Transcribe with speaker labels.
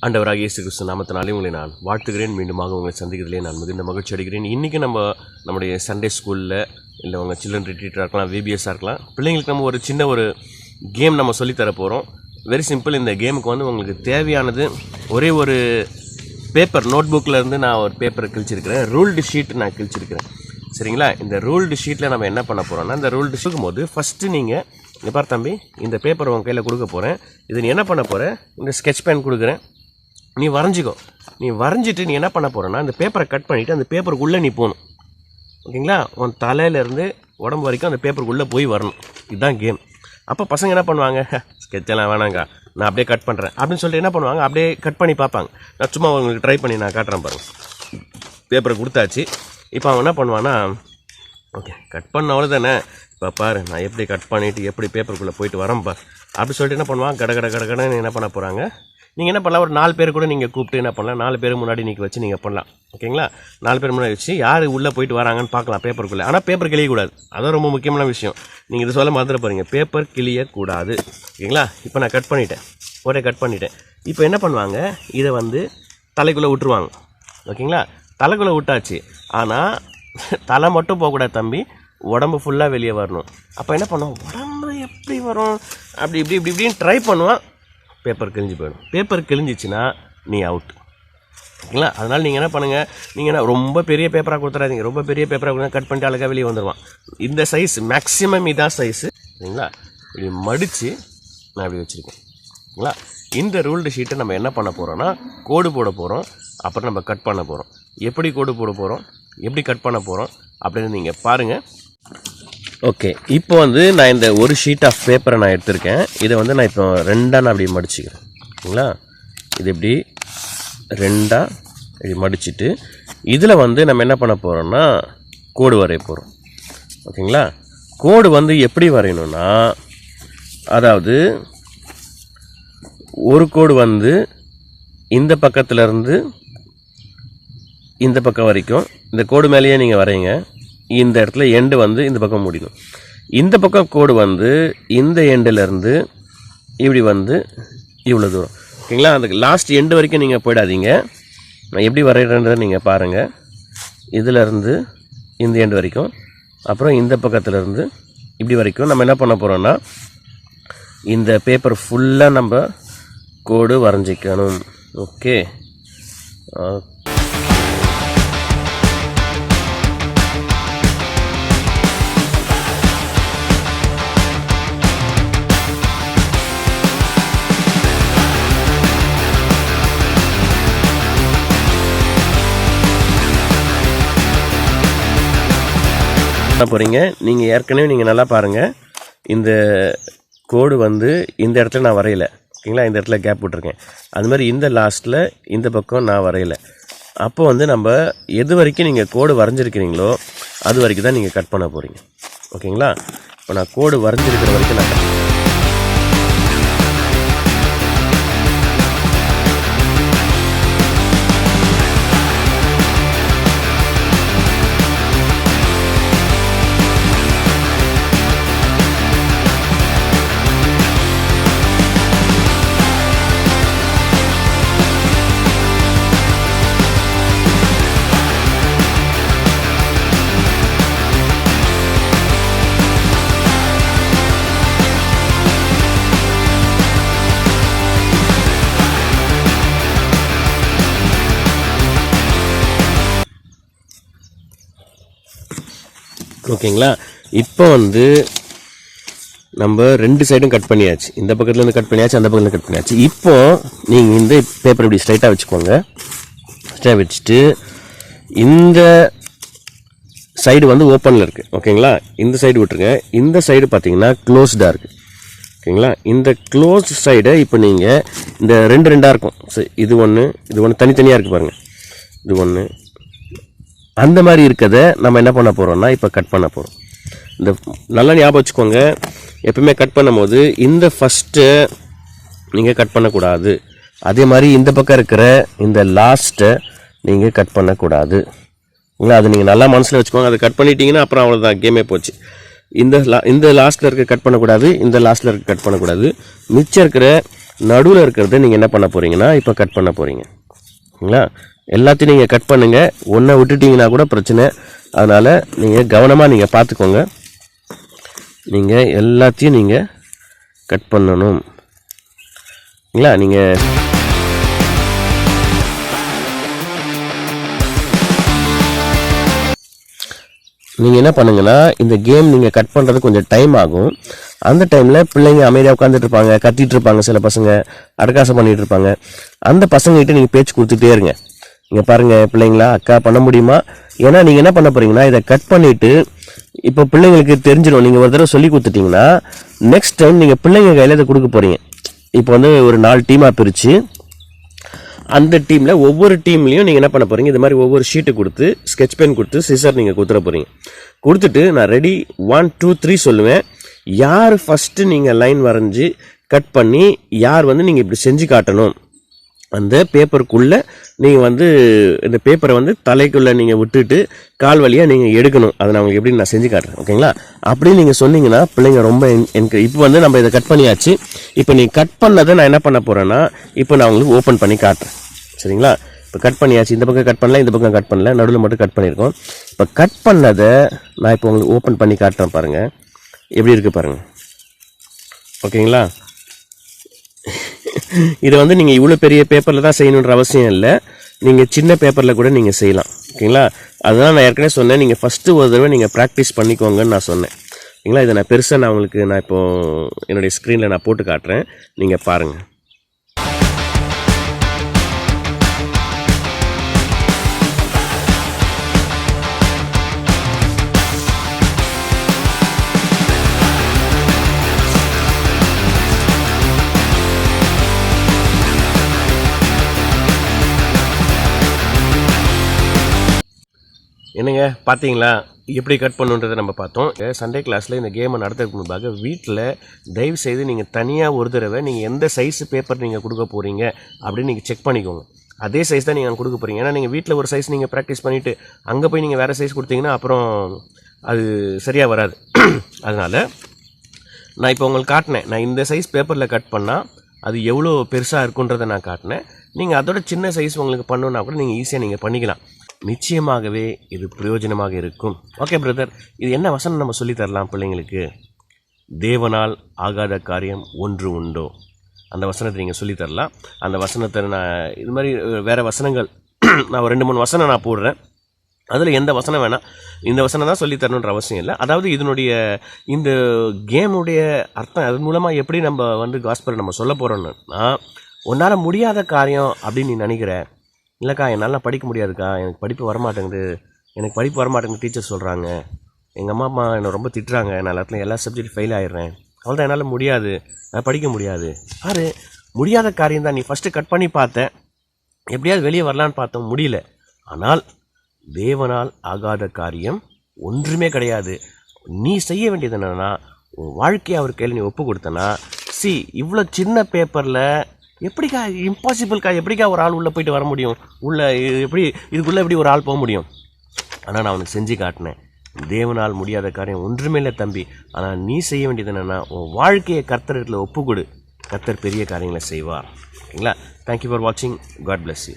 Speaker 1: ஆண்டவராகிய இயேசு கிறிஸ்து நாமத்தினாலே உங்களை நான் வாழ்த்துகிறேன். மீண்டுமாக உங்களை சந்திக்கிறதுலே நான் மிகுந்த மகிழ்ச்சி அடைகிறேன். இன்றைக்கி நம்முடைய சண்டே ஸ்கூலில் இல்லை உங்கள் சில்ட்ரன் ரிட்ரீட்டாக இருக்கலாம், விபிஎஸ்ஸாக இருக்கலாம், பிள்ளைங்களுக்கு நம்ம ஒரு சின்ன ஒரு கேம் நம்ம சொல்லித்தர போகிறோம். Very simple. இந்த கேமுக்கு உங்களுக்கு தேவையானது ஒரே ஒரு பேப்பர், நோட் புக்கில் இருந்து நான் ஒரு பேப்பரை கிழிச்சிருக்கிறேன், ரூல்டு ஷீட் நான் கிழிச்சிருக்கிறேன். சரிங்களா? இந்த ரூல்டு ஷீட்டில் நம்ம என்ன பண்ண போகிறோம்னா, இந்த ரூல்டு ஷீட்டும் போது ஃபஸ்ட்டு நீங்கள் இங்கே பாரு தம்பி, இந்த பேப்பர் உங்கள் கையில் கொடுக்க போகிறேன். இது நீ என்ன பண்ண போகிற, இந்த ஸ்கெட்ச் பென் கொடுக்குறேன், நீ வரைஞ்சிக்கோ. நீ வரைஞ்சிட்டு நீ என்ன பண்ண போகிறேன்னா, அந்த பேப்பரை கட் பண்ணிவிட்டு அந்த பேப்பருக்குள்ளே நீ போகணும். ஓகேங்களா? உன் தலையிலேருந்து உடம்பு வரைக்கும் அந்த பேப்பருக்குள்ளே போய் வரணும். இதுதான் கேம். அப்போ பசங்க என்ன பண்ணுவாங்க, ஸ்கெட்செல்லாம் வேணாங்க, நான் அப்படியே கட் பண்ணுறேன் அப்படின்னு சொல்லிட்டு என்ன பண்ணுவாங்க, அப்படியே கட் பண்ணி பார்ப்பாங்க. நான் சும்மா உங்களுக்கு ட்ரை பண்ணி நான் காட்டுறேன் பாருங்கள். பேப்பரை கொடுத்தாச்சு. இப்போ அவன் என்ன பண்ணுவான்னா, ஓகே கட் பண்ண அவ்வளோ தானே, இப்போ பாரு நான் எப்படி கட் பண்ணிவிட்டு எப்படி பேப்பருக்குள்ளே போயிட்டு வரேன்ப்பா அப்படி சொல்லிட்டு என்ன பண்ணுவான், கடன்னு என்ன பண்ண போகிறாங்க. நீங்கள் என்ன பண்ணலாம், ஒரு 4 பேர் கூட நீங்கள் கூப்பிட்டு என்ன பண்ணலாம், 4 பேர் முன்னாடி நீங்கள் வச்சு நீங்கள் பண்ணலாம். ஓகேங்களா? 4 பேர் முன்னாடி வச்சு யார் உள்ளே போயிட்டு வராங்கன்னு பார்க்கலாம் பேப்பருக்குள்ளே. ஆனால் பேப்பர் கிழியக்கூடாது, அதான் ரொம்ப முக்கியமான விஷயம். நீங்கள் இது சொல்ல மறந்துட போகிறீங்க, பேப்பர் கிழியக்கூடாது. ஓகேங்களா? இப்போ நான் கட் பண்ணிட்டேன், ஒரே கட் பண்ணிட்டேன். இப்போ என்ன பண்ணுவாங்க, இதை தலைக்குள்ளே விட்டுருவாங்க. ஓகேங்களா? தலைக்குள்ளே விட்டாச்சு. ஆனால் தலை மட்டும் போகக்கூடாது தம்பி, உடம்பு ஃபுல்லாக வெளியே வரணும். அப்போ என்ன பண்ணுவோம், உடம்பு எப்படி வரும், அப்படி இப்படின்னு ட்ரை பண்ணுவான், பேப்பர் கிழிஞ்சு போயிடும். பேப்பர் கிழிஞ்சிச்சின்னா நீ அவுட். ஓகேங்களா? அதனால் நீங்கள் என்ன பண்ணுங்கள், நீங்கள் என்ன ரொம்ப பெரிய பேப்பராக கொடுத்துறாதீங்க. ரொம்ப பெரிய பேப்பராக கொடுத்தா கட் பண்ணிட்டு அழகாக வெளியே வந்துடுவான். இந்த சைஸ் மேக்ஸிமம் இதான் சைஸு. சரிங்களா? இப்படி மடித்து நான் இப்படி வச்சுருக்கேன். ஓகேங்களா? இந்த ரூல்டு ஷீட்டை நம்ம என்ன பண்ண போகிறோன்னா, கோடு போட போகிறோம், அப்புறம் நம்ம கட் பண்ண போகிறோம். எப்படி கோடு போட போகிறோம், எப்படி கட் பண்ண போகிறோம் அப்படின்னு நீங்கள் பாருங்கள். ஓகே, இப்போ நான் இந்த ஒரு ஷீட் ஆஃப் பேப்பரை நான் எடுத்திருக்கேன். இதை நான் இப்போ 2ஆக நான் அப்படி மடிச்சுக்கிறேன். ஓகேங்களா? இது இப்படி 2ஆக இப்படி மடிச்சுட்டு இதில் நம்ம என்ன பண்ண போகிறோம்னா, கோடு வரைய போகிறோம். ஓகேங்களா? கோடு எப்படி வரையணும்னா, அதாவது ஒரு கோடு இந்த பக்கத்துலேருந்து இந்த பக்கம் வரைக்கும் இந்த கோடு மேலேயே நீங்கள் வரைங்க. இந்த இடத்துல எண்டு இந்த பக்கம் முடியும். இந்த பக்கம் கோடு இந்த எண்டுலேருந்து இப்படி இவ்வளோ தூரம். ஓகேங்களா? அந்த லாஸ்ட் எண்டு வரைக்கும் நீங்கள் போயிடாதீங்க. நான் எப்படி வரைகிறேன்றதை நீங்கள் பாருங்கள். இதிலேருந்து இந்த எண்டு வரைக்கும், அப்புறம் இந்த பக்கத்துலேருந்து இப்படி வரைக்கும் நம்ம என்ன பண்ண போகிறோன்னா, இந்த பேப்பர் ஃபுல்லாக நம்ம கோடு வரைஞ்சிக்கணும். ஓகே, போகிறீங்க. நீங்கள் ஏற்கனவே நல்லா பாருங்கள், இந்த கோடு இந்த இடத்துல நான் வரையலை. ஓகேங்களா? இந்த இடத்துல கேப் விட்டுருக்கேன். அது மாதிரி இந்த லாஸ்ட்டில் இந்த பக்கம் நான் வரையலை. அப்போ நம்ம எது வரைக்கும் நீங்கள் கோடு வரைஞ்சிருக்கிறீங்களோ அது வரைக்கும் தான் நீங்கள் கட் பண்ண போகிறீங்க. ஓகேங்களா? இப்போ நான் கோடு வரைஞ்சிருக்கிற வரைக்கும் நான் ஓகேங்களா? இப்போ நம்ம 2 சைடும் கட் பண்ணியாச்சு. இந்த பக்கத்துலேருந்து கட் பண்ணியாச்சு, அந்த பக்கத்துலேருந்து கட் பண்ணியாச்சு. இப்போ நீங்கள் இந்த பேப்பர் இப்படி ஸ்ட்ரைட்டாக வச்சுக்கோங்க. ஸ்ட்ரைட்டாக வச்சுட்டு இந்த சைடு ஓப்பனில் இருக்குது. ஓகேங்களா? இந்த சைடு விட்டுருங்க. இந்த சைடு பார்த்தீங்கன்னா க்ளோஸ்டாக இருக்குது. ஓகேங்களா? இந்த க்ளோஸ் சைடை இப்போ நீங்கள் இந்த 2 இருக்கும். இது ஒன்று தனித்தனியாக இருக்குது பாருங்கள். இது ஒன்று, அந்த மாதிரி இருக்கிறத நம்ம என்ன பண்ண போகிறோம்னா, இப்போ கட் பண்ண போகிறோம். இந்த நல்லா ஞாபகம் வச்சுக்கோங்க, எப்பவுமே கட் பண்ணும் போது இந்த ஃபஸ்ட்டு நீங்கள் கட் பண்ணக்கூடாது. அதே மாதிரி இந்த பக்கம் இருக்கிற இந்த லாஸ்ட்டை நீங்கள் கட் பண்ணக்கூடாது. இல்லை, அது நீங்கள் நல்லா மனசில் வச்சுக்கோங்க. அதை கட் பண்ணிட்டீங்கன்னா அப்புறம் அவ்வளோதான், கேமே போச்சு. இந்த லாஸ்ட்டில் இருக்க கட் பண்ணக்கூடாது, இந்த லாஸ்ட்டில் இருக்க கட் பண்ணக்கூடாது. மிச்சம் இருக்கிற நடுவில் இருக்கிறத நீங்கள் என்ன பண்ண போகிறீங்கன்னா இப்போ கட் பண்ண போகிறீங்க. சரிங்களா? எல்லாத்தையும் நீங்கள் கட் பண்ணுங்கள். ஒன்றை விட்டுட்டிங்கன்னா கூட பிரச்சனை. அதனால் நீங்கள் கவனமாக நீங்கள் பார்த்துக்கோங்க. நீங்கள் எல்லாத்தையும் நீங்கள் கட் பண்ணணும். சரிங்களா? நீங்கள் என்ன பண்ணுங்கன்னா, இந்த கேம் நீங்கள் கட் பண்ணுறது கொஞ்சம் டைம் ஆகும். அந்த டைமில் பிள்ளைங்க அமைதியாக உட்காந்துட்டு இருப்பாங்க, கத்திட்டு இருப்பாங்க, சில பசங்க அடக்காசம் பண்ணிகிட்டு இருப்பாங்க. அந்த பசங்ககிட்ட நீங்கள் பேச்சு கொடுத்துட்டே இருங்க. நீங்கள் பாருங்கள் பிள்ளைங்களா, அக்கா பண்ண முடியுமா? ஏன்னா நீங்கள் என்ன பண்ண போகிறீங்கன்னா, இதை கட் பண்ணிவிட்டு இப்போ பிள்ளைங்களுக்கு தெரிஞ்சிடும். நீங்கள் ஒரு தடவை சொல்லி கொடுத்துட்டிங்கன்னா நெக்ஸ்ட் டைம் நீங்கள் பிள்ளைங்க கையில் இதை கொடுக்க போகிறீங்க. இப்போ வந்து ஒரு 4 டீமாக பிரித்து அந்த டீமில் ஒவ்வொரு டீம்லையும் நீங்கள் என்ன பண்ண போகிறீங்க, இது மாதிரி ஒவ்வொரு ஷீட்டு கொடுத்து ஸ்கெட்ச் பென் கொடுத்து சிசர் நீங்கள் கொடுத்துட போகிறீங்க. கொடுத்துட்டு நான் ரெடி 1 2 3 சொல்லுவேன். யார் ஃபஸ்ட்டு நீங்கள் லைன் வரைஞ்சி கட் பண்ணி யார் வந்து நீங்கள் இப்படி செஞ்சு காட்டணும். அந்த பேப்பருக்குள்ளே நீங்கள் வந்து இந்த பேப்பரை வந்து தலைக்குள்ளே நீங்கள் விட்டுட்டு கால் வழியாக நீங்கள் எடுக்கணும். அதை நான் உங்களுக்கு எப்படி நான் செஞ்சு காட்டுறேன். ஓகேங்களா? அப்படி நீங்கள் சொன்னீங்கன்னா பிள்ளைங்க ரொம்ப எனக்கு இப்போ வந்து நம்ம இதை கட் பண்ணியாச்சு. இப்போ நீ கட் பண்ணதை நான் என்ன பண்ண போகிறேன்னா இப்போ நான் உங்களுக்கு ஓப்பன் பண்ணி காட்டுறேன். சரிங்களா? இப்போ கட் பண்ணியாச்சு. இந்த பக்கம் கட் பண்ணல, இந்த பக்கம் கட் பண்ணல, நடுவில் மட்டும் கட் பண்ணியிருக்கோம். இப்போ கட் பண்ணதை நான் இப்போ உங்களுக்கு ஓப்பன் பண்ணி காட்டுறேன். பாருங்கள் எப்படி இருக்குது பாருங்கள். ஓகேங்களா? இதை வந்து நீங்கள் இவ்வளோ பெரிய பேப்பரில் தான் செய்யணுன்ற அவசியம் இல்லை. நீங்கள் சின்ன பேப்பரில் கூட நீங்கள் செய்யலாம். ஓகேங்களா? அதனால் நான் ஏற்கனவே சொன்னேன், நீங்கள் ஃபஸ்ட்டு ஒரு தடவை நீங்கள் ப்ராக்டிஸ் பண்ணிக்கோங்கன்னு நான் சொன்னேன். ஓகேங்களா? இதை நான் பெருசாக நான் உங்களுக்கு நான் இப்போது என்னுடைய ஸ்க்ரீனில் நான் போட்டு காட்டுறேன். நீங்கள் பாருங்கள். என்னங்க பார்த்தீங்களா, எப்படி கட் பண்ணுன்றதை நம்ம பார்த்தோம். சண்டே கிளாஸில் இந்த கேமை நடத்துறதுக்கு முன்பாக வீட்டில் தயவு செய்து நீங்கள் தனியாக ஒரு தடவை நீங்கள் எந்த சைஸ் பேப்பர் நீங்கள் கொடுக்க போகிறீங்க அப்படின்னு நீங்கள் செக் பண்ணிக்கோங்க. அதே சைஸ் தான் நீங்கள் கொடுக்க போகிறீங்க. ஏன்னா நீங்கள் வீட்டில் ஒரு சைஸ் நீங்கள் ப்ராக்டிஸ் பண்ணிவிட்டு அங்கே போய் நீங்கள் வேறு சைஸ் கொடுத்தீங்கன்னா அப்புறம் அது சரியாக வராது. அதனால் நான் இப்போ உங்களுக்கு காட்டினேன். நான் இந்த சைஸ் பேப்பரில் கட் பண்ணால் அது எவ்வளோ பெருசாக இருக்குன்றதை நான் காட்டினேன். நீங்கள் அதோட சின்ன சைஸ் உங்களுக்கு பண்ணணுன்னா கூட நீங்கள் ஈஸியாக நீங்கள் பண்ணிக்கலாம். நிச்சயமாகவே இது பிரயோஜனமாக இருக்கும். ஓகே பிரதர், இது என்ன வசனம் நம்ம சொல்லித்தரலாம் பிள்ளைங்களுக்கு? தேவனால் ஆகாத காரியம் ஒன்று உண்டோ, அந்த வசனத்தை நீங்கள் சொல்லித்தரலாம். அந்த வசனத்தை நான் இது மாதிரி வேறு வசனங்கள் நான் ஒரு 2-3 வசனம் நான் போடுறேன். அதில் எந்த வசனம் வேணால் இந்த வசனம் தான் சொல்லித்தரணுன்ற அவசியம் இல்லை. அதாவது இதனுடைய இந்த கேமுடைய அர்த்தம் அது மூலமாக எப்படி நம்ம வந்து காஸ்பலை நம்ம சொல்ல போகிறோன்னா, உன்னால் முடியாத காரியம் அப்படின்னு நீ நினைக்கிற, இல்லைக்கா என்னால் படிக்க முடியாதுக்கா, எனக்கு படிப்பு வரமாட்டேங்குது டீச்சர் சொல்கிறாங்க, எங்கள் அம்மா என்னை ரொம்ப திட்டுறாங்க, நான் எல்லா சப்ஜெக்ட் ஃபெயில் ஆகிடுறேன், அவ்வளோதான் என்னால் முடியாது, நான் படிக்க முடியாது. யார் முடியாத காரியம் தான். நீ ஃபஸ்ட்டு கட் பண்ணி பார்த்தேன், எப்படியாவது வெளியே வரலான்னு பார்த்தோம், முடியல. ஆனால் தேவனால் ஆகாத காரியம் ஒன்றுமே கிடையாது. நீ செய்ய வேண்டியது என்னென்னா, உன் வாழ்க்கையை அவர் கையில் நீ ஒப்பு கொடுத்தனா, இவ்வளோ சின்ன பேப்பரில் எப்படிக்கா இம்பாசிபிள்க்கா, எப்படிக்கா ஒரு ஆள் உள்ளே போயிட்டு வர முடியும், இதுக்குள்ளே எப்படி ஒரு ஆள் போக முடியும்? ஆனால் நான் அவனுக்கு செஞ்சு காட்டினேன். தேவனால் முடியாத காரியம் ஒன்றுமே இல்லை தம்பி. ஆனால் நீ செய்ய வேண்டியது என்னென்னா, உன் வாழ்க்கையை கர்த்தரிடத்தில் ஒப்பு கொடு, கர்த்தர் பெரிய காரியங்களை செய்வார். ஓகேங்களா? தேங்க்யூ ஃபார் வாட்சிங். God bless you.